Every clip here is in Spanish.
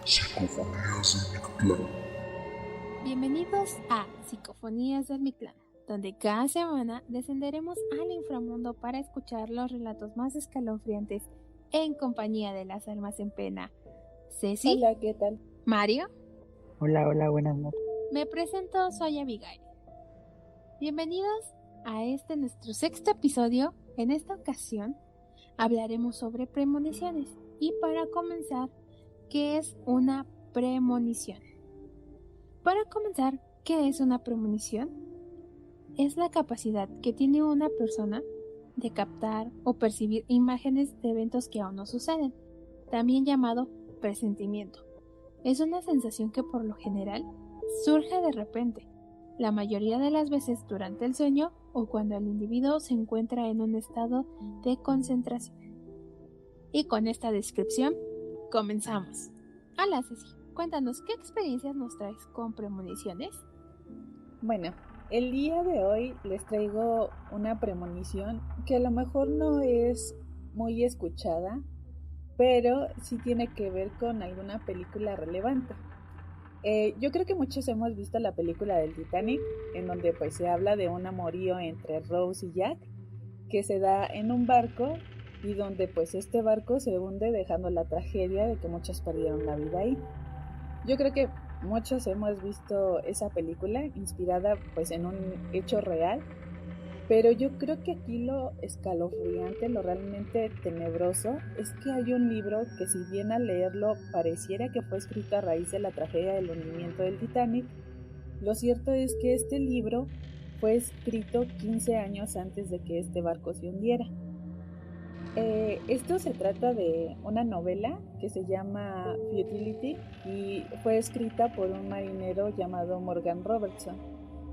Psicofonías del Mictlán. Bienvenidos a Psicofonías del Mictlán, donde cada semana descenderemos al inframundo para escuchar los relatos más escalofriantes en compañía de las almas en pena. Ceci. Hola, ¿qué tal? Mario. Hola, buenas noches. Me presento, soy Abigail. Bienvenidos a este nuestro sexto episodio. En esta ocasión hablaremos sobre premoniciones y para comenzar, ¿qué es una premonición? Para comenzar, ¿qué es una premonición? Es la capacidad que tiene una persona de captar o percibir imágenes de eventos que aún no suceden, también llamado presentimiento. Es una sensación que por lo general surge de repente, la mayoría de las veces durante el sueño o cuando el individuo se encuentra en un estado de concentración. Y con esta descripción, comenzamos. Hola Ceci, cuéntanos, ¿qué experiencias nos traes con premoniciones? Bueno, el día de hoy les traigo una premonición que a lo mejor no es muy escuchada, pero sí tiene que ver con alguna película relevante. Yo creo que muchos hemos visto la película del Titanic, en donde pues se habla de un amorío entre Rose y Jack, que se da en un barco y donde pues este barco se hunde dejando la tragedia de que muchos perdieron la vida ahí. Yo creo que muchos hemos visto esa película inspirada pues en un hecho real, pero yo creo que aquí lo escalofriante, lo realmente tenebroso, es que hay un libro que si bien al leerlo pareciera que fue escrito a raíz de la tragedia del hundimiento del Titanic, lo cierto es que este libro fue escrito 15 años antes de que este barco se hundiera. Esto se trata de una novela que se llama Futility y fue escrita por un marinero llamado Morgan Robertson.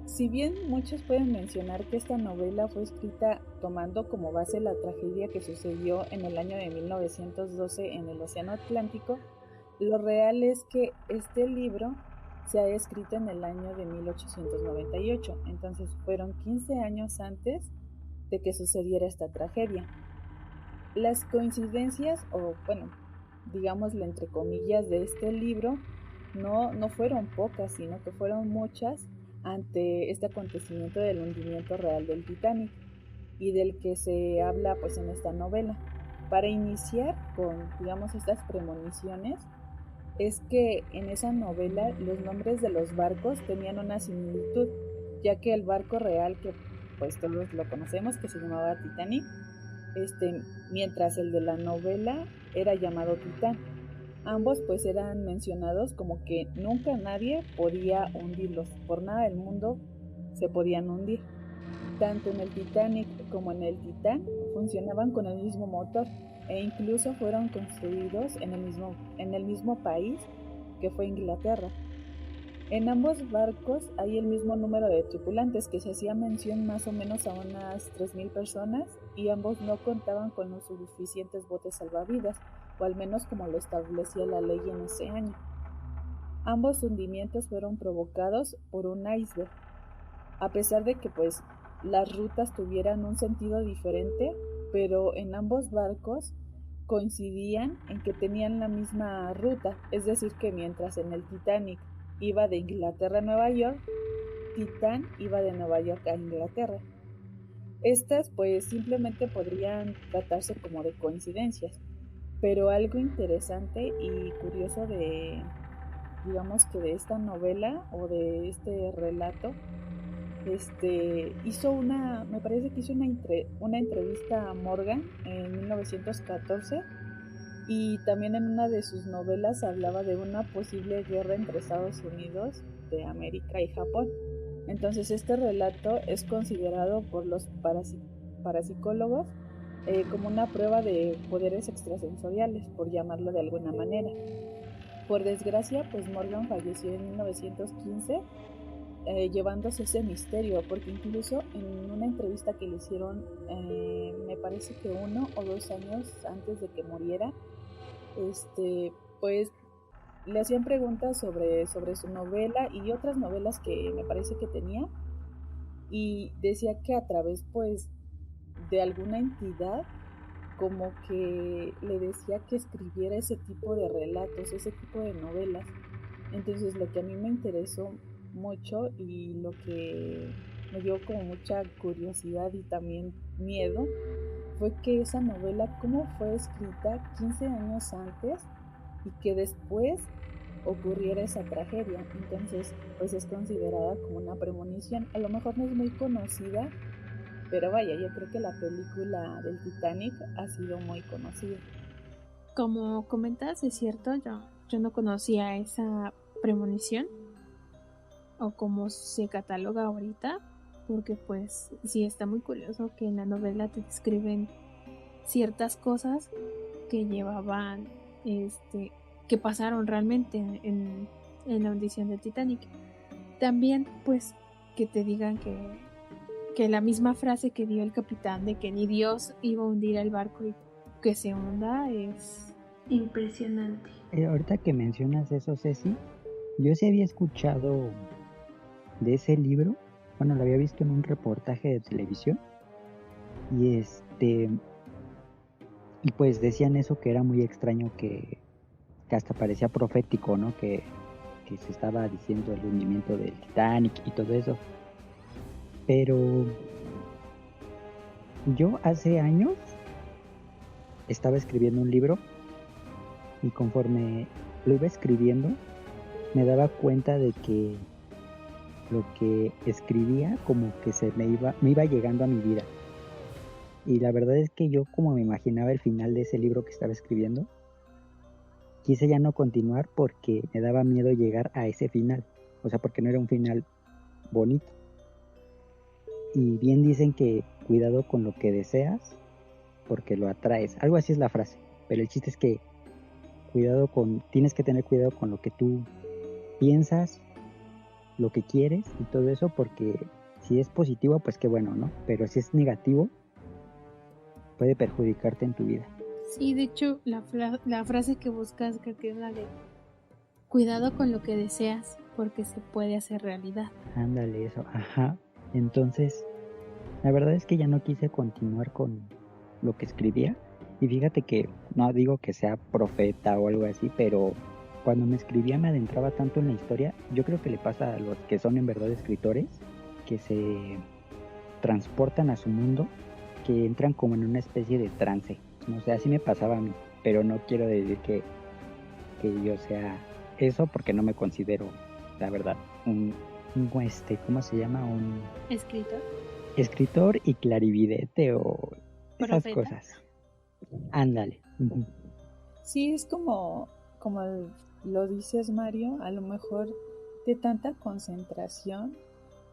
Si bien muchos pueden mencionar que esta novela fue escrita tomando como base la tragedia que sucedió en el año de 1912 en el Océano Atlántico, lo real es que este libro se ha escrito en el año de 1898, entonces fueron 15 años antes de que sucediera esta tragedia. Las coincidencias, o bueno, digámosle entre comillas, de este libro no fueron pocas, sino que fueron muchas ante este acontecimiento del hundimiento real del Titanic y del que se habla pues en esta novela. Para iniciar con, digamos, estas premoniciones, es que en esa novela los nombres de los barcos tenían una similitud, ya que el barco real, que pues todos lo conocemos, que se llamaba Titanic, mientras el de la novela era llamado Titán. Ambos pues eran mencionados como que nunca nadie podía hundirlos, por nada del mundo se podían hundir. Tanto en el Titanic como en el Titán funcionaban con el mismo motor e incluso fueron construidos en el mismo país que fue Inglaterra. En ambos barcos hay el mismo número de tripulantes, que se hacía mención más o menos a unas 3,000 personas, y ambos no contaban con los suficientes botes salvavidas, o al menos como lo establecía la ley en ese año. Ambos hundimientos fueron provocados por un iceberg. A pesar de que pues las rutas tuvieran un sentido diferente, pero en ambos barcos coincidían en que tenían la misma ruta, es decir que mientras en el Titanic iba de Inglaterra a Nueva York, Titán iba de Nueva York a Inglaterra. Estas pues simplemente podrían tratarse como de coincidencias, pero algo interesante y curioso de, digamos que de esta novela o de este relato, me parece que hizo una entrevista a Morgan en 1914, y también en una de sus novelas hablaba de una posible guerra entre Estados Unidos de América y Japón. Entonces este relato es considerado por los parapsicólogos como una prueba de poderes extrasensoriales, por llamarlo de alguna manera. Por desgracia, pues Morgan falleció en 1915, llevándose ese misterio, porque incluso en una entrevista que le hicieron, me parece que 1 o 2 años antes de que muriera, pues le hacían preguntas sobre su novela y otras novelas que me parece que tenía, y decía que a través pues de alguna entidad como que le decía que escribiera ese tipo de relatos, ese tipo de novelas. Entonces lo que a mí me interesó mucho y lo que me dio como mucha curiosidad y también miedo fue que esa novela, cómo fue escrita 15 años antes y que después ocurriera esa tragedia. Entonces, pues es considerada como una premonición. A lo mejor no es muy conocida, pero vaya, yo creo que la película del Titanic ha sido muy conocida. Como comentas, es cierto, yo no conocía esa premonición o como se cataloga ahorita, porque pues sí está muy curioso que en la novela te describen ciertas cosas que llevaban, que pasaron realmente en la hundición del Titanic. También pues que te digan que la misma frase que dio el capitán de que ni Dios iba a hundir el barco y que se hunda es impresionante. Ahorita que mencionas eso, Ceci, yo sí había escuchado de ese libro, bueno, lo había visto en un reportaje de televisión y y pues decían eso, que era muy extraño, que hasta parecía profético, ¿no? Que se estaba diciendo el hundimiento del Titanic y todo eso. Pero yo hace años estaba escribiendo un libro y conforme lo iba escribiendo me daba cuenta de que lo que escribía como que me iba llegando a mi vida. Y la verdad es que yo, como me imaginaba el final de ese libro que estaba escribiendo, quise ya no continuar porque me daba miedo llegar a ese final. O sea, porque no era un final bonito. Y bien dicen que cuidado con lo que deseas porque lo atraes. Algo así es la frase. Pero el chiste es que tienes que tener cuidado con lo que tú piensas, lo que quieres y todo eso, porque si es positivo, pues qué bueno, ¿no? Pero si es negativo, puede perjudicarte en tu vida. Sí, de hecho, la frase que buscas creo que es la de cuidado con lo que deseas, porque se puede hacer realidad. Ándale, eso, ajá. Entonces, la verdad es que ya no quise continuar con lo que escribía. Y fíjate que no digo que sea profeta o algo así, pero cuando me escribía me adentraba tanto en la historia. Yo creo que le pasa a los que son en verdad escritores, que se transportan a su mundo, que entran como en una especie de trance. No sé, así me pasaba a mí, pero no quiero decir que yo sea eso, porque no me considero, la verdad, ¿cómo se llama? Un escritor y clarividente o esas ¿Profeta? cosas. Ándale. Uh-huh. Sí, es como lo dices, Mario, a lo mejor de tanta concentración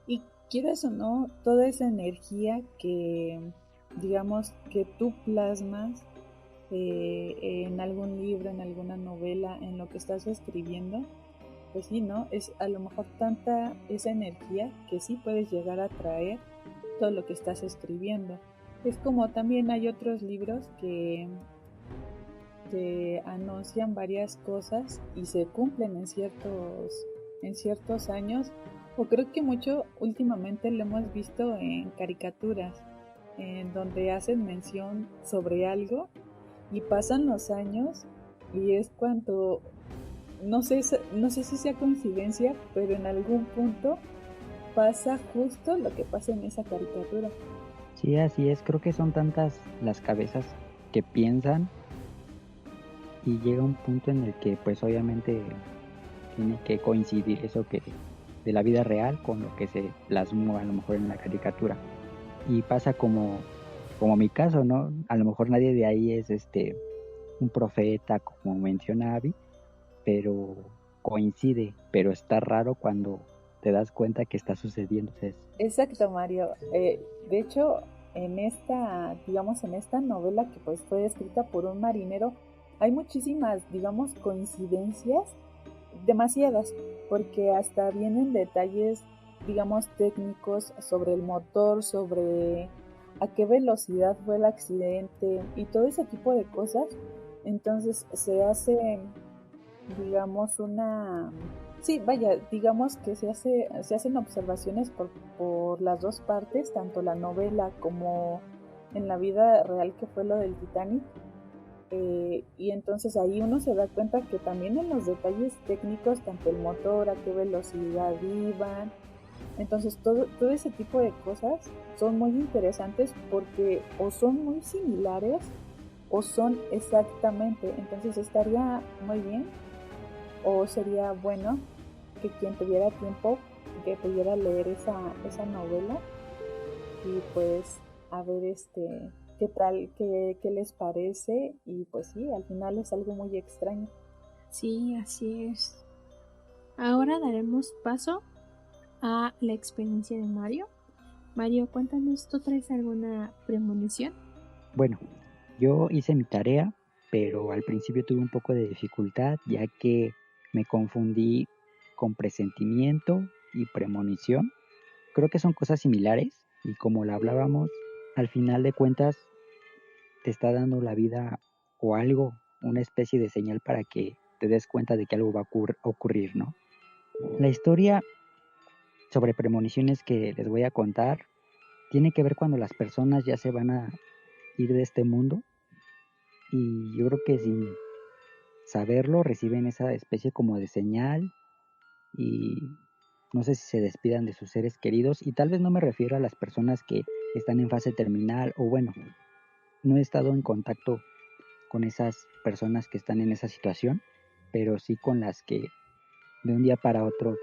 y quieras o no, toda esa energía que, digamos, que tú plasmas en algún libro, en alguna novela, en lo que estás escribiendo, pues sí, ¿no? Es a lo mejor tanta esa energía que sí puedes llegar a traer todo lo que estás escribiendo. Es como también hay otros libros que te anuncian varias cosas y se cumplen en ciertos años, o creo que mucho últimamente lo hemos visto en caricaturas, en donde hacen mención sobre algo y pasan los años y es cuando, no sé si sea coincidencia, pero en algún punto pasa justo lo que pasa en esa caricatura. Sí, así es. Creo que son tantas las cabezas que piensan y llega un punto en el que pues obviamente tiene que coincidir eso que de la vida real con lo que se plasmó a lo mejor en la caricatura. Y pasa como mi caso, ¿no? A lo mejor nadie de ahí es un profeta, como menciona Abby, pero coincide, pero está raro cuando te das cuenta que está sucediendo eso. Exacto, Mario. De hecho, digamos, en esta novela que pues fue escrita por un marinero, hay muchísimas, digamos, coincidencias, demasiadas, porque hasta vienen detalles, digamos, técnicos sobre el motor, sobre a qué velocidad fue el accidente y todo ese tipo de cosas. Entonces se hace, digamos, sí, vaya, digamos que se hacen observaciones por las dos partes, tanto la novela como en la vida real que fue lo del Titanic. Y entonces ahí uno se da cuenta que también en los detalles técnicos, tanto el motor, a qué velocidad iban, entonces todo ese tipo de cosas son muy interesantes porque o son muy similares o son exactamente. Entonces estaría muy bien o sería bueno que quien tuviera tiempo que pudiera leer esa novela y pues a ver qué tal, qué les parece. Y pues sí, al final es algo muy extraño. Sí, así es. Ahora daremos paso a la experiencia de Mario. Mario, cuéntanos, ¿tú traes alguna premonición? Bueno, yo hice mi tarea, pero al principio tuve un poco de dificultad ya que me confundí con presentimiento y premonición. Creo que son cosas similares y como la hablábamos, al final de cuentas te está dando la vida o algo, una especie de señal para que te des cuenta de que algo va a ocurrir, ¿no? La historia sobre premoniciones que les voy a contar tiene que ver cuando las personas ya se van a ir de este mundo y yo creo que sin saberlo reciben esa especie como de señal y no sé si se despidan de sus seres queridos y tal vez no me refiero a las personas que están en fase terminal o bueno, no he estado en contacto con esas personas que están en esa situación, pero sí con las que de un día para otro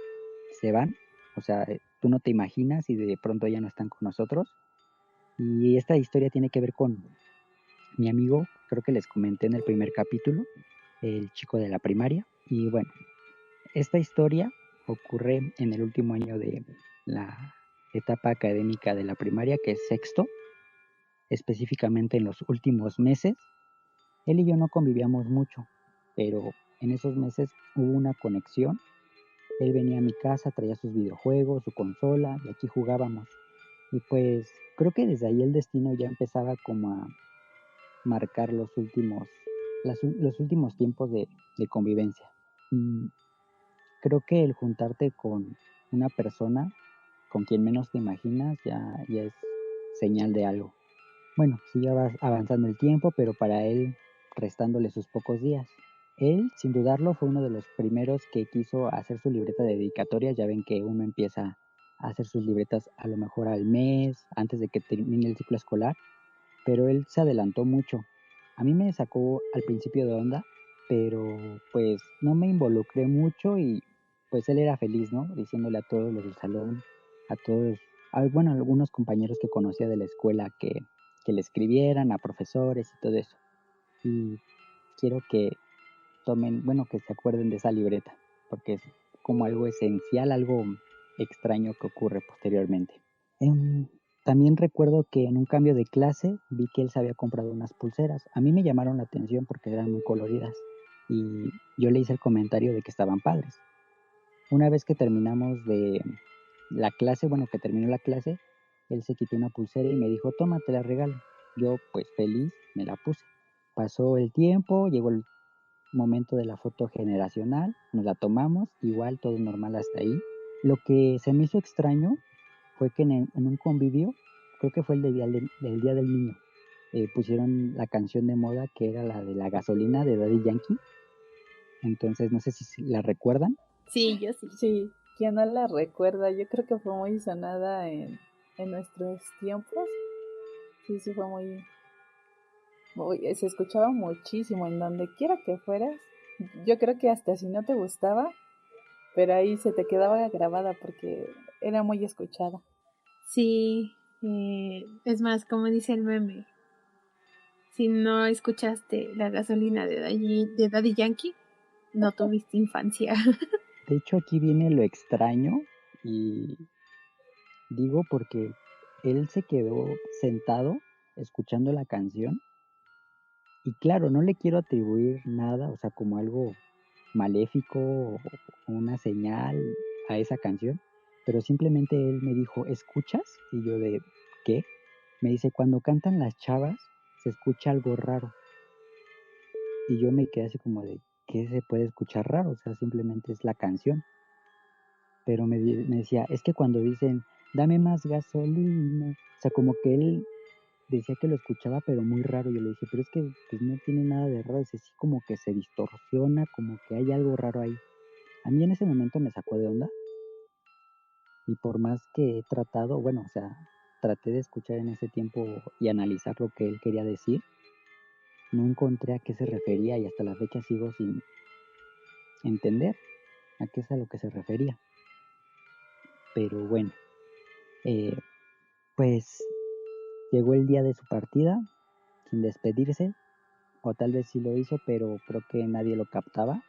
se van, o sea, tú no te imaginas y de pronto ya no están con nosotros. Y esta historia tiene que ver con mi amigo, creo que les comenté en el primer capítulo, el chico de la primaria. Y bueno, esta historia ocurre en el último año de la etapa académica de la primaria, que es sexto, específicamente en los últimos meses. Él y yo no convivíamos mucho, pero en esos meses hubo una conexión. Él venía a mi casa, traía sus videojuegos, su consola, y aquí jugábamos. Y pues creo que desde ahí el destino ya empezaba como a marcar los últimos tiempos de convivencia. Mm, Creo que el juntarte con una persona con quien menos te imaginas ya es señal de algo. Bueno, sí ya va avanzando el tiempo, pero para él restándole sus pocos días. Él, sin dudarlo, fue uno de los primeros que quiso hacer su libreta de dedicatoria. Ya ven que uno empieza a hacer sus libretas a lo mejor al mes, antes de que termine el ciclo escolar, pero él se adelantó mucho. A mí me sacó al principio de onda, pero pues no me involucré mucho y pues él era feliz, ¿no? Diciéndole a todos los del salón, a todos, bueno, a algunos compañeros que conocía de la escuela que le escribieran, a profesores y todo eso. Y quiero que tomen, bueno, que se acuerden de esa libreta, porque es como algo esencial, algo extraño que ocurre posteriormente. Em, También recuerdo que en un cambio de clase vi que él se había comprado unas pulseras. A mí me llamaron la atención porque eran muy coloridas y yo le hice el comentario de que estaban padres. Una vez que terminamos de la clase, bueno, que terminó la clase, él se quitó una pulsera y me dijo, toma, te la regalo. Yo, pues feliz, me la puse. Pasó el tiempo, llegó el momento de la foto generacional, nos la tomamos, igual todo normal hasta ahí. Lo que se me hizo extraño fue que en un convivio, creo que fue el del Día del Niño, pusieron la canción de moda que era la de la gasolina de Daddy Yankee. Entonces, no sé si la recuerdan. Sí, yo sí. Sí, ¿quién no la recuerda? Yo creo que fue muy sonada en nuestros tiempos. Sí, sí, fue se escuchaba muchísimo en donde quiera que fueras. Yo creo que hasta si no te gustaba, pero ahí se te quedaba grabada porque era muy escuchada. Sí, es más, como dice el meme, si no escuchaste la gasolina de Daddy Yankee, no tuviste infancia. De hecho, aquí viene lo extraño y digo porque él se quedó sentado escuchando la canción y claro, no le quiero atribuir nada, o sea, como algo maléfico o una señal a esa canción, pero simplemente él me dijo, ¿escuchas? Y yo de, ¿qué? Me dice, cuando cantan las chavas se escucha algo raro. Y yo me quedé así como de, ¿qué se puede escuchar raro? O sea, simplemente es la canción. Pero me decía, es que cuando dicen, dame más gasolina, o sea, como que él decía que lo escuchaba pero muy raro. Yo le dije, pero es que pues, no tiene nada de raro, es así como que se distorsiona, como que hay algo raro ahí. A mí en ese momento me sacó de onda y por más que he tratado, bueno, o sea, traté de escuchar en ese tiempo y analizar lo que él quería decir, no encontré a qué se refería y hasta la fecha sigo sin entender a qué es a lo que se refería. Pero bueno, pues llegó el día de su partida sin despedirse, o tal vez sí lo hizo, pero creo que nadie lo captaba.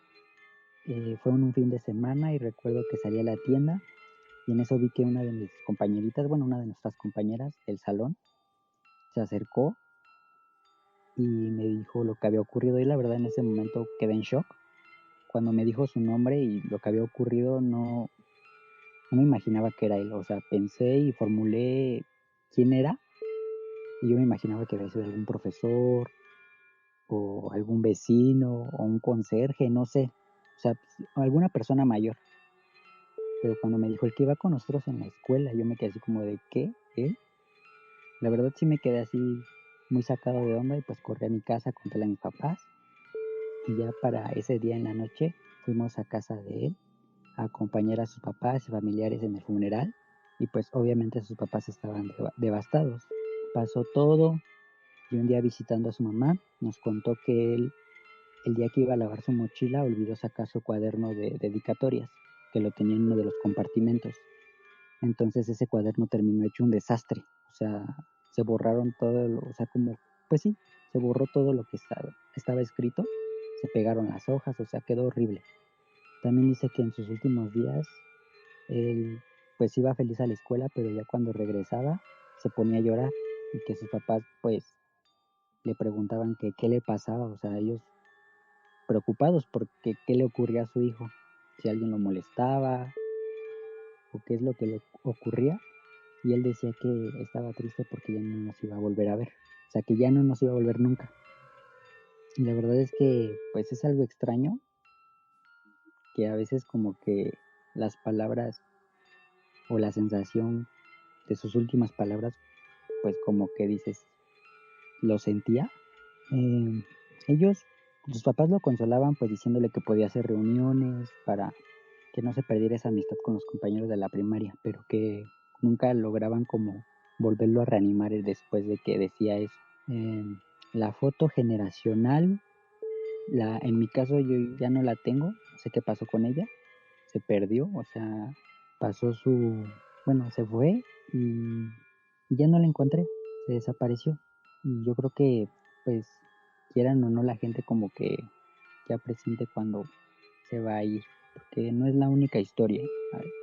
Fue un fin de semana y recuerdo que salí a la tienda y en eso vi que una de mis compañeritas, bueno, una de nuestras compañeras del salón, se acercó y me dijo lo que había ocurrido y la verdad en ese momento quedé en shock. Cuando me dijo su nombre y lo que había ocurrido no me imaginaba que era él, o sea, pensé y formulé quién era y yo me imaginaba que había sido algún profesor o algún vecino o un conserje, no sé, o sea, alguna persona mayor. Pero cuando me dijo el que iba con nosotros en la escuela, yo me quedé así como de ¿qué? ¿Él? La verdad sí me quedé así muy sacado de onda y pues corrí a mi casa, contéle a mis papás y ya para ese día en la noche fuimos a casa de él a acompañar a sus papás y familiares en el funeral y pues obviamente sus papás estaban devastados. Pasó todo y un día visitando a su mamá nos contó que él el día que iba a lavar su mochila olvidó sacar su cuaderno de dedicatorias que lo tenía en uno de los compartimentos. Entonces ese cuaderno terminó hecho un desastre, o sea, se borraron todo, o sea, como, pues sí, se borró todo lo que estaba escrito, se pegaron las hojas, o sea, quedó horrible. También dice que en sus últimos días él pues iba feliz a la escuela, pero ya cuando regresaba se ponía a llorar y que sus papás pues le preguntaban que qué le pasaba, o sea, ellos preocupados porque qué le ocurría a su hijo, si alguien lo molestaba o qué es lo que le ocurría. Y él decía que estaba triste porque ya no nos iba a volver a ver, o sea, que ya no nos iba a volver nunca. Y la verdad es que pues es algo extraño que a veces como que las palabras o la sensación de sus últimas palabras pues como que dices, lo sentía. Eh, ellos, sus papás lo consolaban pues diciéndole que podía hacer reuniones para que no se perdiera esa amistad con los compañeros de la primaria, pero que nunca lograban como volverlo a reanimar después de que decía eso. Eh, la foto generacional, en mi caso yo ya no la tengo, no sé qué pasó con ella, se perdió, o sea, pasó bueno, se fue y ya no la encontré, se desapareció. Y yo creo que, pues, quieran o no, la gente como que ya presiente cuando se va a ir, porque no es la única historia.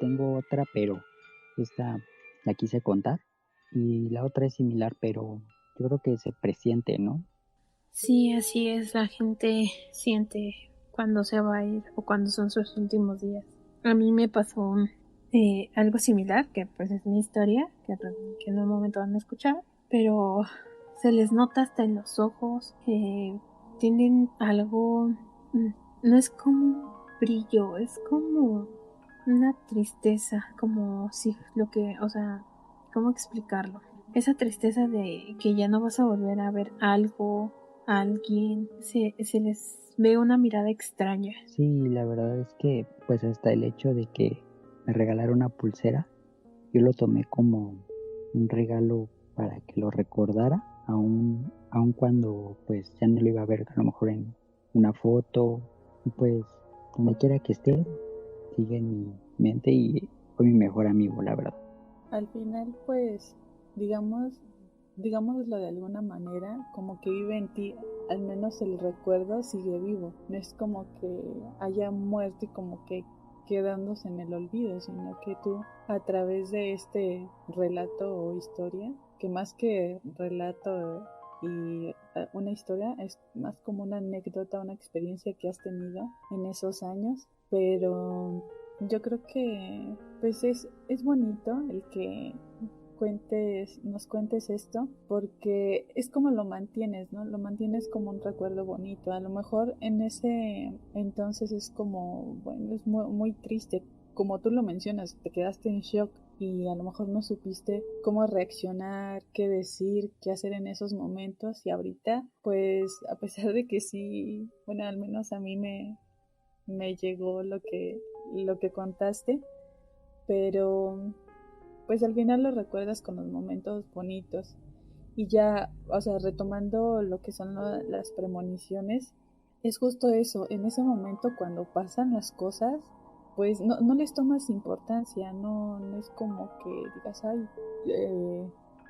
Tengo otra, pero esta la quise contar y la otra es similar, pero yo creo que se presiente, ¿no? Sí, así es, la gente siente cuando se va a ir o cuando son sus últimos días. A mí me pasó algo similar, que pues es mi historia, que en un momento van a escuchar, pero se les nota hasta en los ojos, tienen algo, no es como un brillo, es como una tristeza, como si lo que, o sea, ¿cómo explicarlo? Esa tristeza de que ya no vas a volver a ver algo, a alguien, se les ve una mirada extraña. Sí, la verdad es que pues hasta el hecho de que me regalara una pulsera, yo lo tomé como un regalo para que lo recordara, aun cuando pues ya no lo iba a ver a lo mejor en una foto, y pues donde quiera que esté, sigue en mi mente y fue mi mejor amigo, la verdad. Al final, pues, digámoslo de alguna manera, como que vive en ti, al menos el recuerdo sigue vivo. No es como que haya muerto y como que quedándose en el olvido, sino que tú a través de este relato o historia, que más que relato y una historia es más como una anécdota, una experiencia que has tenido en esos años, pero yo creo que pues es bonito el que nos cuentes esto, porque es como lo mantienes, ¿no? Lo mantienes como un recuerdo bonito. A lo mejor en ese entonces es como, bueno, es muy, muy triste. Como tú lo mencionas, te quedaste en shock y a lo mejor no supiste cómo reaccionar, qué decir, qué hacer en esos momentos. Y ahorita, pues a pesar de que sí, bueno, al menos a mí me llegó lo que contaste, pero pues al final lo recuerdas con los momentos bonitos. Y ya, o sea, retomando lo que son las premoniciones, es justo eso, en ese momento cuando pasan las cosas, pues no les tomas importancia, no es como que digas, ay,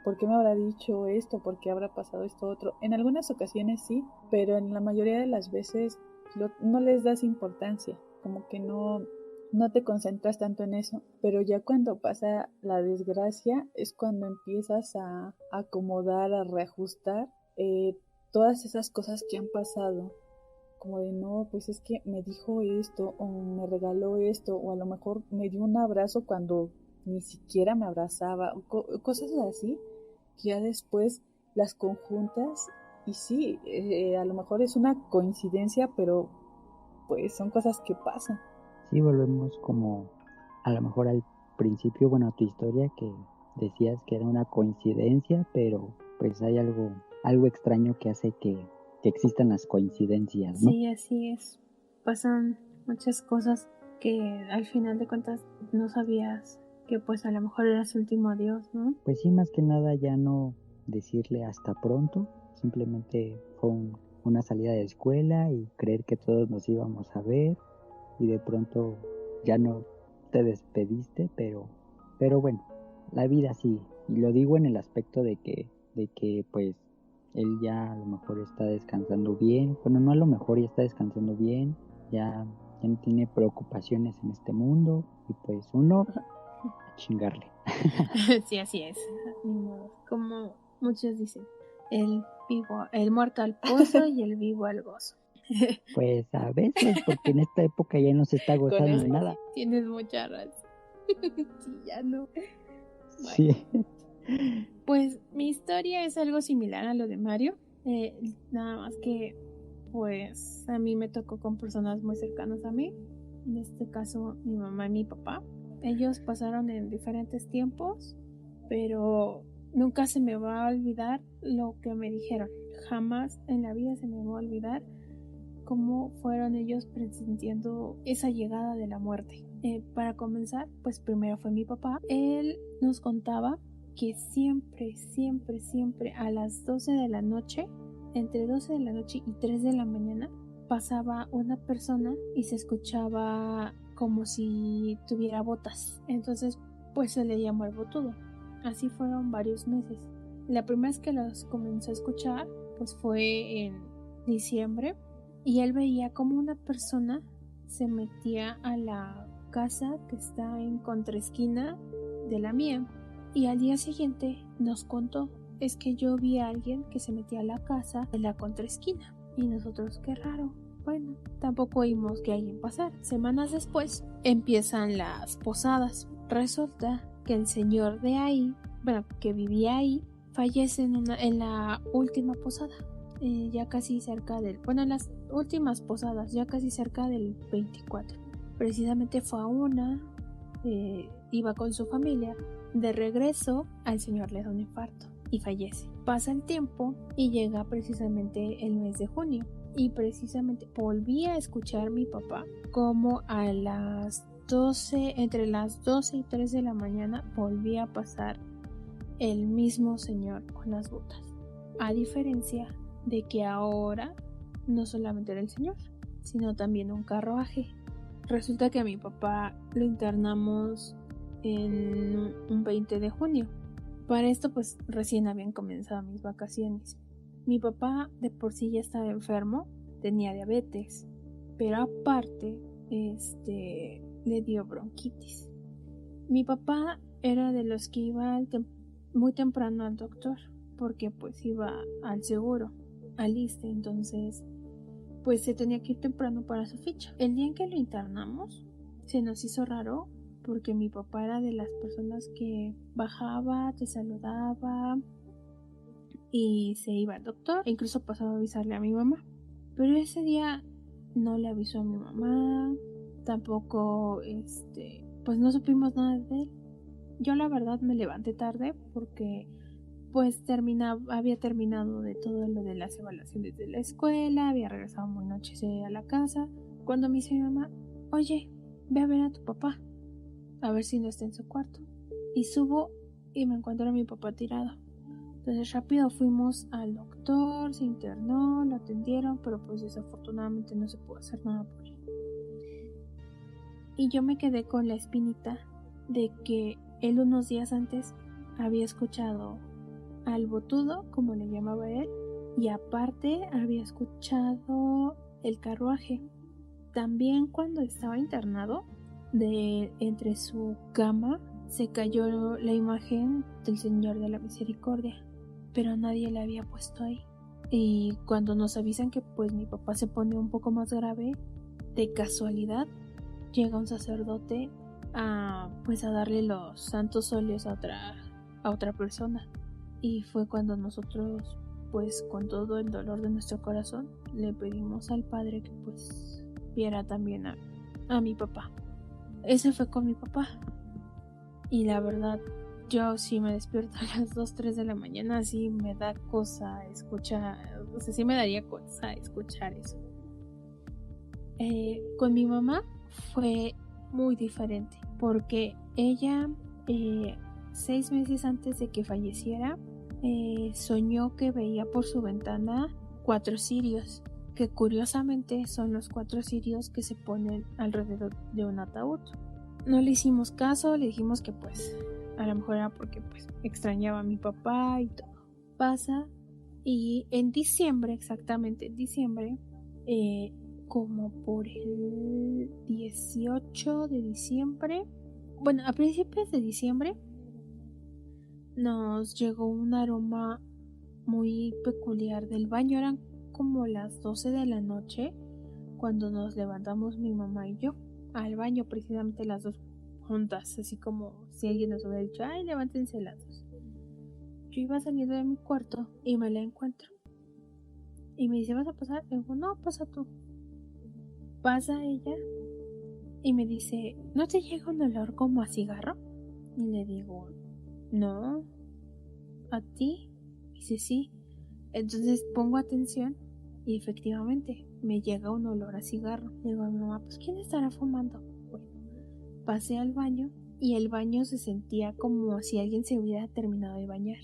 ¿por qué me habrá dicho esto? ¿Por qué habrá pasado esto otro? En algunas ocasiones sí, pero en la mayoría de las veces no les das importancia, como que no te concentras tanto en eso, pero ya cuando pasa la desgracia es cuando empiezas a acomodar, a reajustar todas esas cosas que han pasado, como de no, pues es que me dijo esto, o me regaló esto, o a lo mejor me dio un abrazo cuando ni siquiera me abrazaba, cosas así, que ya después las conjuntas y sí, a lo mejor es una coincidencia, pero pues son cosas que pasan. Sí, volvemos como a lo mejor al principio, bueno, a tu historia que decías que era una coincidencia, pero pues hay algo extraño que hace que existan las coincidencias, ¿no? Sí, así es. Pasan muchas cosas que al final de cuentas no sabías que pues a lo mejor era su último adiós, ¿no? Pues sí, más que nada ya no decirle hasta pronto, simplemente fue una salida de escuela y creer que todos nos íbamos a ver y de pronto ya no te despediste, pero bueno, la vida sigue. Y lo digo en el aspecto de que pues él ya a lo mejor está descansando bien, bueno, no a lo mejor ya está descansando bien, ya no tiene preocupaciones en este mundo y pues uno a chingarle. Sí, así es. Ni modo. Como muchos dicen, el muerto al pozo y el vivo al gozo. Pues a veces, porque en esta época ya no se está gozando de nada. Tienes mucha razón. Sí, ya no. Bueno. Sí. Pues mi historia es algo similar a lo de Mario. Nada más que pues a mí me tocó con personas muy cercanas a mí. En este caso mi mamá y mi papá. Ellos pasaron en diferentes tiempos, pero nunca se me va a olvidar lo que me dijeron. Jamás en la vida se me va a olvidar cómo fueron ellos presintiendo esa llegada de la muerte. Para comenzar, pues primero fue mi papá. Él nos contaba que siempre a las 12 de la noche, entre 12 de la noche y 3 de la mañana, pasaba una persona y se escuchaba como si tuviera botas. Entonces, pues se le llamó el botudo. Así fueron varios meses. La primera vez que los comenzó a escuchar, pues fue en diciembre, y él veía como una persona se metía a la casa que está en contraesquina de la mía. Y al día siguiente nos contó, es que yo vi a alguien que se metía a la casa de la contraesquina. Y nosotros, qué raro. Bueno, tampoco oímos que alguien pasara. Semanas después empiezan las posadas. Resulta que el señor de ahí, bueno, que vivía ahí, fallece en la última posada. Ya casi cerca en las últimas posadas, ya casi cerca del 24. Precisamente fue a una, iba con su familia. De regreso, al señor le da un infarto y fallece. Pasa el tiempo y llega precisamente el mes de junio. Y precisamente volví a escuchar a mi papá como a las 12, entre las 12 y 3 de la mañana, volví a pasar el mismo señor con las botas. A diferencia de que ahora no solamente era el señor, sino también un carruaje. Resulta que a mi papá lo internamos en un 20 de junio. Para esto pues recién habían comenzado mis vacaciones. Mi papá de por sí ya estaba enfermo, tenía diabetes, pero aparte le dio bronquitis. Mi papá era de los que iba muy temprano al doctor, porque pues iba al seguro, al ISSSTE, entonces pues se tenía que ir temprano para su ficha. El día en que lo internamos se nos hizo raro porque mi papá era de las personas que bajaba, te saludaba y se iba al doctor, e incluso pasaba a avisarle a mi mamá. Pero ese día no le avisó a mi mamá, tampoco pues no supimos nada de él. Yo la verdad me levanté tarde porque pues había terminado de todo lo de las evaluaciones de la escuela, había regresado muy noche a la casa, cuando me dice mi mamá, oye, ve a ver a tu papá, a ver si no está en su cuarto. Y subo y me encuentro a mi papá tirado. Entonces rápido fuimos al doctor, se internó, lo atendieron, pero pues desafortunadamente no se pudo hacer nada por él. Y yo me quedé con la espinita de que él unos días antes había escuchado al botudo, como le llamaba él, y aparte había escuchado el carruaje. También cuando estaba internado, entre su cama se cayó la imagen del Señor de la Misericordia, pero nadie la había puesto ahí. Y cuando nos avisan que pues mi papá se pone un poco más grave, de casualidad llega un sacerdote a darle los santos óleos a otra persona. Y fue cuando nosotros, pues con todo el dolor de nuestro corazón, le pedimos al Padre que pues viera también a mi papá. Ese fue con mi papá. Y la verdad, yo sí me despierto a las 2, 3 de la mañana, así me da cosa escuchar, o sea, sí me daría cosa escuchar eso. Con mi mamá fue muy diferente, porque ella, 6 meses antes de que falleciera, soñó que veía por su ventana 4 cirios, que curiosamente son los 4 cirios que se ponen alrededor de un ataúd. No le hicimos caso, le dijimos que pues a lo mejor era porque pues extrañaba a mi papá y todo. Pasa y en diciembre, exactamente en diciembre, como por el 18 de diciembre, bueno, a principios de diciembre, nos llegó un aroma muy peculiar del baño. Eran como las 12 de la noche cuando nos levantamos mi mamá y yo al baño, precisamente las dos juntas, así como si alguien nos hubiera dicho, ay, levántense las dos. Yo iba saliendo de mi cuarto y me la encuentro y me dice, ¿vas a pasar? Y digo, no, pasa tú. Pasa ella y me dice, ¿no te llega un olor como a cigarro? Y le digo, no. ¿A ti? Y dice, sí. Entonces pongo atención y efectivamente me llega un olor a cigarro. Le digo a mi mamá, pues ¿quién estará fumando? Bueno, pasé al baño y el baño se sentía como si alguien se hubiera terminado de bañar,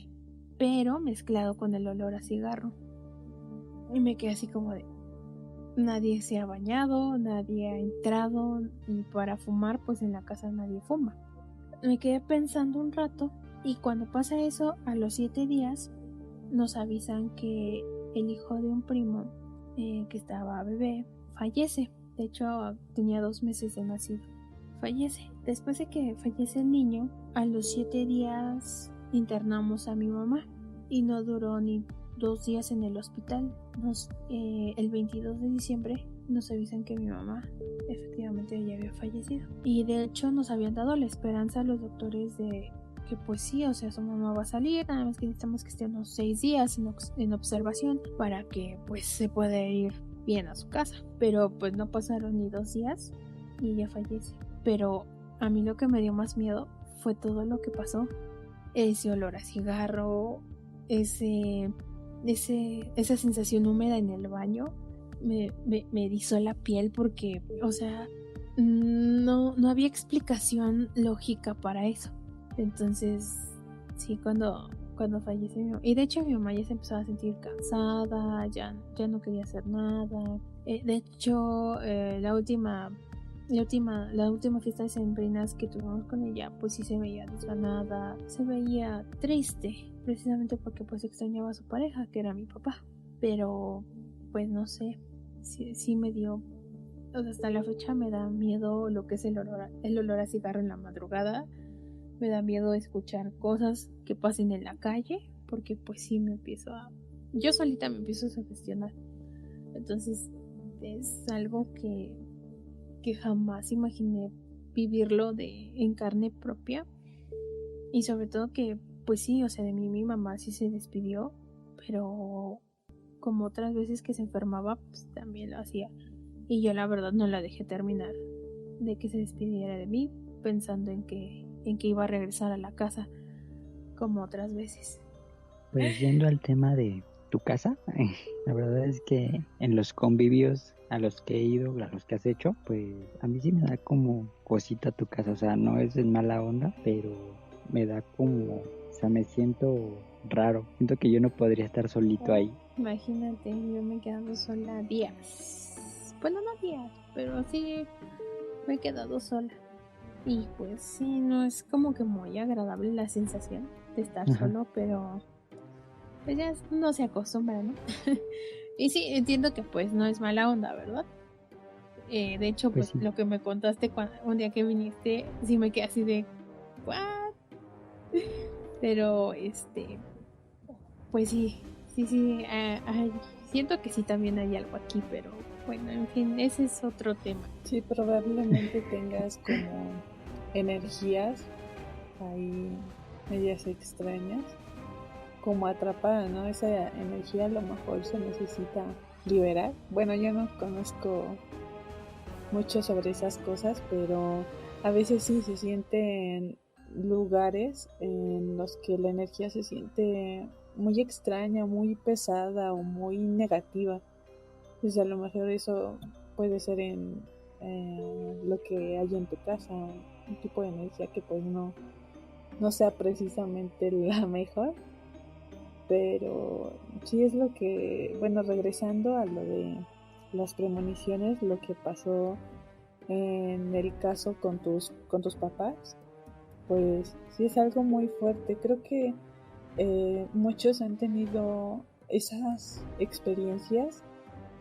pero mezclado con el olor a cigarro. Y me quedé así como de, nadie se ha bañado, nadie ha entrado, y para fumar pues en la casa nadie fuma. Me quedé pensando un rato y cuando pasa eso, a los 7 días nos avisan que el hijo de un primo que estaba bebé fallece. De hecho tenía 2 meses de nacido. Fallece. Después de que fallece el niño, a los 7 días internamos a mi mamá y no duró ni 2 días en el hospital. El 22 de diciembre nos avisan que mi mamá efectivamente ya había fallecido. Y de hecho nos habían dado la esperanza a los doctores de que pues sí, o sea, su mamá va a salir, nada más que necesitamos que esté unos 6 días en observación para que pues se pueda ir bien a su casa. Pero pues no pasaron ni 2 días y ella fallece. Pero a mí lo que me dio más miedo fue todo lo que pasó. Ese olor a cigarro, esa sensación húmeda en el baño, me erizó la piel porque, o sea, no había explicación lógica para eso. Entonces, sí, cuando fallece mi mamá, y de hecho mi mamá ya se empezó a sentir cansada, ya no quería hacer nada. De hecho, la última fiesta de sembrinas que tuvimos con ella, pues sí se veía desganada, se veía triste, precisamente porque pues extrañaba a su pareja, que era mi papá. Pero, pues no sé, sí me dio, o sea, hasta la fecha me da miedo lo que es el olor a cigarro en la madrugada. Me da miedo escuchar cosas que pasen en la calle, porque pues sí yo solita me empiezo a sugestionar. Entonces es algo que jamás imaginé vivirlo en carne propia. Y sobre todo que pues sí, o sea, de mí mi mamá sí se despidió, pero como otras veces que se enfermaba, pues también lo hacía. Y yo la verdad no la dejé terminar de que se despidiera de mí, pensando en que en que iba a regresar a la casa como otras veces. Pues yendo al tema de tu casa, la verdad es que en los convivios a los que he ido, a los que has hecho, pues a mí sí me da como cosita tu casa, o sea, no es en mala onda, pero me da como, o sea, me siento raro, siento que yo no podría estar solito ahí. Imagínate, yo me he quedado sola días. Bueno, no días, pero sí me he quedado sola. Y pues sí, no es como que muy agradable la sensación de estar Ajá. solo, pero pues ya no se acostumbra, ¿no? Y sí, entiendo que pues no es mala onda, ¿verdad? De hecho, Pues pues sí, lo que me contaste un día que viniste, sí me quedé así de, ¿what? Pero pues sí, sí, siento que sí también hay algo aquí, pero bueno, en fin, ese es otro tema. Sí, probablemente tengas como energías ahí medias extrañas, como atrapada, ¿no? Esa energía a lo mejor se necesita liberar. Bueno, yo no conozco mucho sobre esas cosas, pero a veces sí se sienten lugares en los que la energía se siente muy extraña, muy pesada o muy negativa. Pues a lo mejor eso puede ser en lo que hay en tu casa, un tipo de energía que pues no sea precisamente la mejor, pero sí es lo que, bueno, regresando a lo de las premoniciones, lo que pasó en el caso con tus papás, pues sí es algo muy fuerte. Creo que muchos han tenido esas experiencias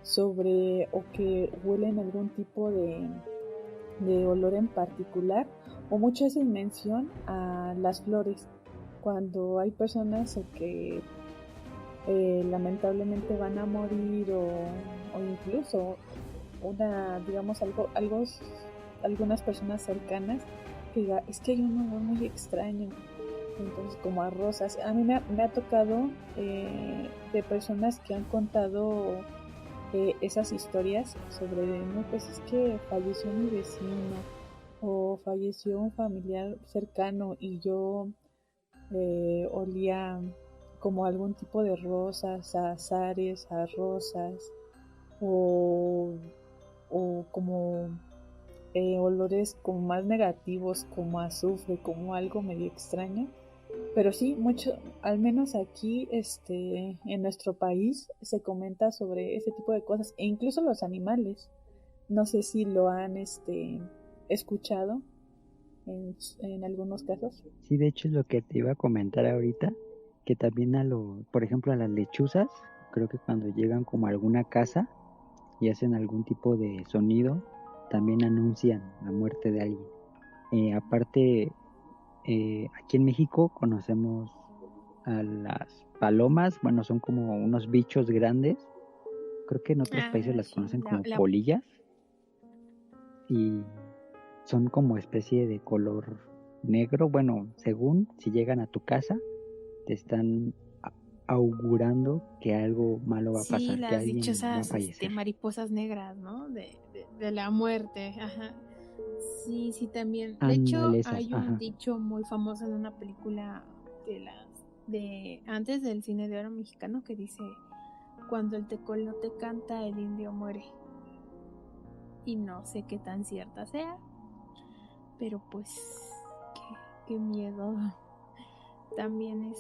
sobre o que huelen algún tipo de olor en particular, o mucho hacen mención a las flores cuando hay personas que lamentablemente van a morir o incluso digamos algunas personas cercanas que diga, es que hay un olor muy extraño, entonces como a rosas. A mí me ha tocado de personas que han contado esas historias sobre, no, pues es que falleció mi vecino o falleció un familiar cercano y yo olía como algún tipo de rosas, a azares, a rosas o, o como olores como más negativos, como azufre, como algo medio extraño. Pero sí, mucho, al menos aquí, en nuestro país, se comenta sobre ese tipo de cosas, e incluso los animales. No sé si lo han, escuchado en algunos casos. sí, de hecho es lo que te iba a comentar ahorita, que también por ejemplo, a las lechuzas, creo que cuando llegan como a alguna casa y hacen algún tipo de sonido, también anuncian la muerte de alguien. Aparte, aquí en México conocemos a las palomas, bueno, son como unos bichos grandes, creo que en otros países las Sí, conocen como polillas y son como especie de color negro, bueno, según si llegan a tu casa, te están augurando que algo malo va a sí, pasar, que las alguien va a dichosas fallecer. mariposas negras, ¿no? De la muerte, ajá. Sí, sí, también. De hecho, Ándale esas, hay un ajá. dicho muy famoso en una película de antes del cine de oro mexicano que dice, cuando el tecolote canta, el indio muere. Y no sé qué tan cierta sea, pero pues qué miedo. También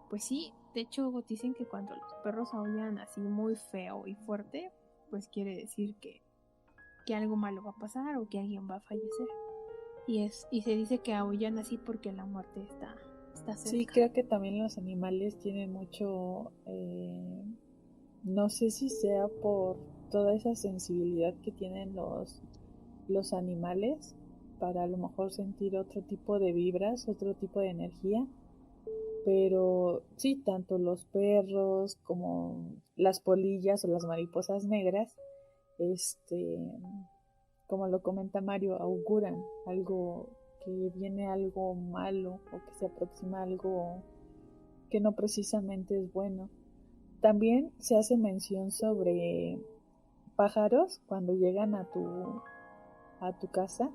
pues sí, de hecho dicen que cuando los perros aullan así muy feo y fuerte, pues quiere decir que algo malo va a pasar o que alguien va a fallecer. Y se dice que aullan así porque la muerte está Sí, cerca. creo que también los animales tienen mucho, no sé si sea por toda esa sensibilidad que tienen los animales para a lo mejor sentir otro tipo de vibras, otro tipo de energía, pero sí, tanto los perros como las polillas o las mariposas negras, este, como lo comenta Mario, auguran algo, que viene algo malo o que se aproxima algo que no precisamente es bueno. También se hace mención sobre pájaros cuando llegan a tu casa.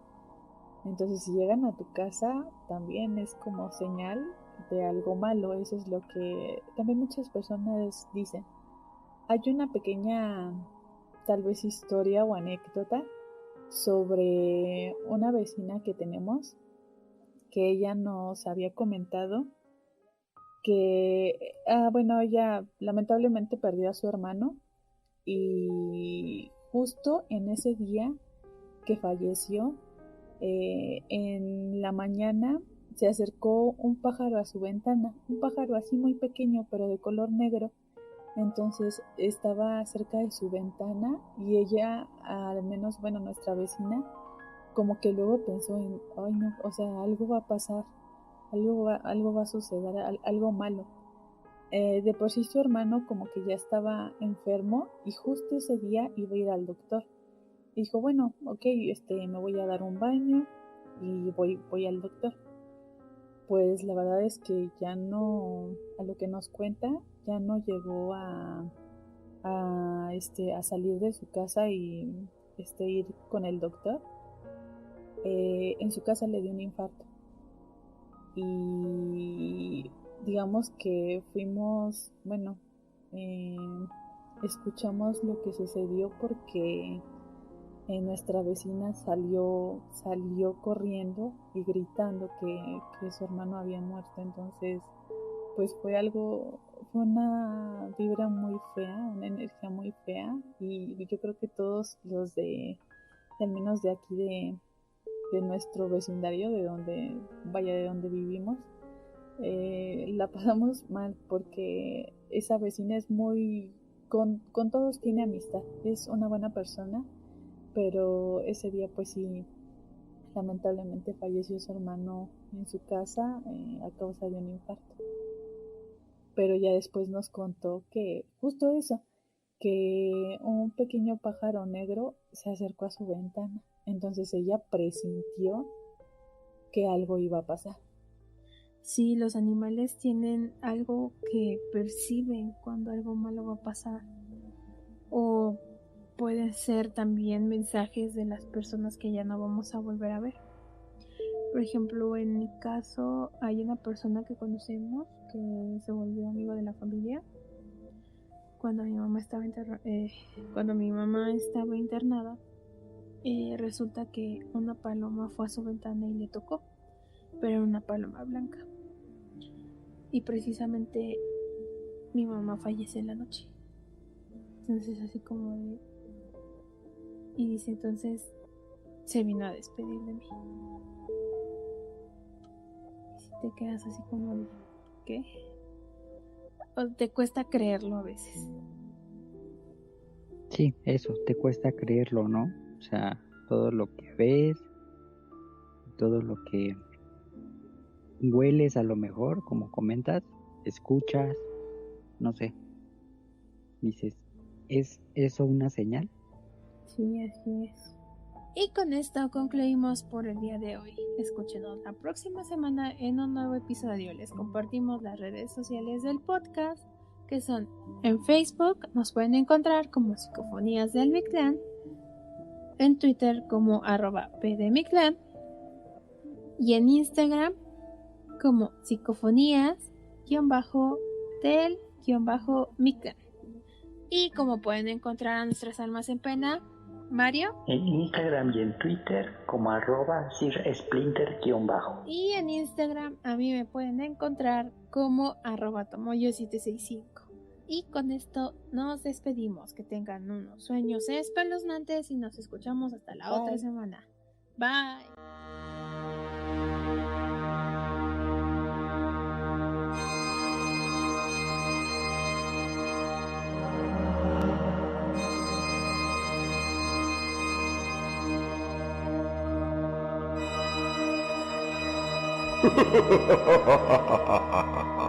Entonces si llegan a tu casa también es como señal de algo malo. Eso es lo que también muchas personas dicen. Hay una pequeña tal vez historia o anécdota sobre una vecina que tenemos, que ella nos había comentado que, bueno, ella lamentablemente perdió a su hermano y justo en ese día que falleció, en la mañana se acercó un pájaro a su ventana, un pájaro así muy pequeño pero de color negro. Entonces estaba cerca de su ventana y ella, al menos, bueno, nuestra vecina, como que luego pensó en, ay no, o sea, algo va a pasar, algo va a suceder, algo malo. De por sí su hermano como que ya estaba enfermo y justo ese día iba a ir al doctor. Y dijo, bueno, ok, me voy a dar un baño y voy al doctor. Pues la verdad es que ya no, a lo que nos cuenta, ya no llegó a salir de su casa y ir con el doctor. En su casa le dio un infarto. Y digamos que fuimos, bueno, escuchamos lo que sucedió porque nuestra vecina salió corriendo y gritando que su hermano había muerto. Entonces pues fue una vibra muy fea, una energía muy fea, y yo creo que todos los al menos de aquí de nuestro vecindario, de donde vivimos, la pasamos mal porque esa vecina es con todos tiene amistad, es una buena persona, pero ese día pues sí, lamentablemente falleció su hermano en su casa a causa de un infarto. Pero ya después nos contó que justo eso, que un pequeño pájaro negro se acercó a su ventana. Entonces ella presintió que algo iba a pasar. Sí, los animales tienen algo que perciben cuando algo malo va a pasar. O pueden ser también mensajes de las personas que ya no vamos a volver a ver. Por ejemplo, en mi caso hay una persona que conocemos que se volvió amigo de la familia. Cuando mi mamá estaba internada, resulta que una paloma fue a su ventana y le tocó, pero era una paloma blanca. Y precisamente mi mamá fallece en la noche. Entonces así como de... Y dice, entonces se vino a despedir de mí. Y si te quedas así como de... ¿Qué? O te cuesta creerlo a veces. Sí, eso, te cuesta creerlo, ¿no? O sea, todo lo que ves, todo lo que hueles a lo mejor, como comentas, escuchas, no sé. Dices, ¿es eso una señal? Sí, así es. Y con esto concluimos por el día de hoy. Escúchenos la próxima semana en un nuevo episodio. Les compartimos las redes sociales del podcast, que son en Facebook, nos pueden encontrar como Psicofonías del Mictlán, en Twitter como @pdmictlán y en Instagram como psicofonías_del_Mictlán. Y como pueden encontrar a nuestras almas en pena, Mario. En Instagram y en Twitter como @sirsplinter_. Y en Instagram a mí me pueden encontrar como @tomoyo765. Y con esto nos despedimos. Que tengan unos sueños espeluznantes y nos escuchamos hasta la otra semana. Bye. Ha ha ha ha ha ha ha!